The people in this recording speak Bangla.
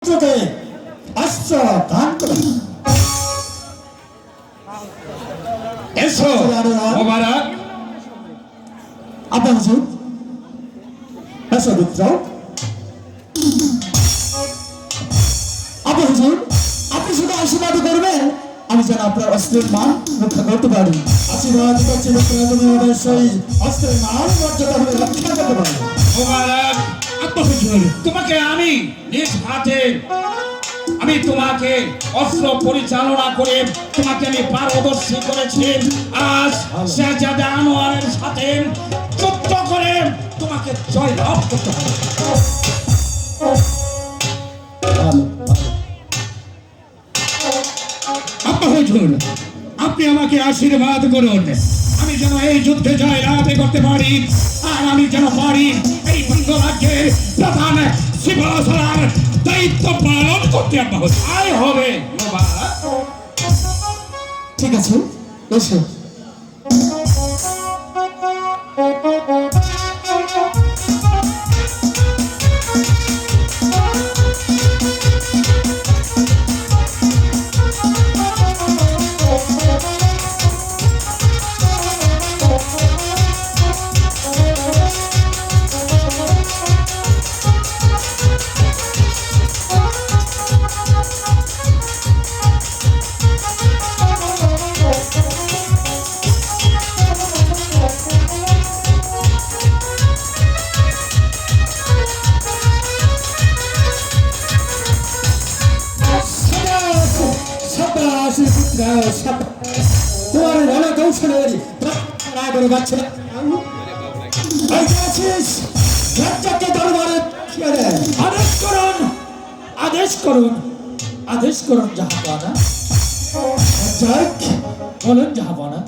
থেকে অস্ত্র দান করুন। এসো মোবারক। আপনার হুজুর এসো মিত্র। আপনার হুজুর আপনি শুধু আশীর্বাদ করবেন আমি যেন আপনার অস্ত্রের মান রক্ষা করতে পারি। আশীর্বাদ করছি মিত্র, তুমি অবশ্যই অস্ত্রের মান মর্যাদা রক্ষা করতে পারবে। মোবারক আব্বা হুজুর, তোমাকে আমি নিজ হাতে তোমাকে অস্ত্র পরিচালনা করে তোমাকে আমি পারদর্শী করেছি। আজ শাহজাদা আনোয়ারের সাথে যুদ্ধ করে তোমাকে জয় লাভ করতে হবে। আব্বা হুজুর, আপনি আমাকে আশীর্বাদ করুন আমি যেন এই যুদ্ধে জয় লাভ করতে পারি, আর আমি যেন পারি এই বঙ্গরাজ্যের প্রধান সিংহাসনের দায়িত্ব পালন করতে। আব্বা হুজুর আয় হবে। ঠিক আছে এসো। তোমার রণে কৌশলের করে যাচ্ছে আদেশ করুন, আদেশ করুন, আদেশ করুন জাহাপানা। বলেন জাহাপানা।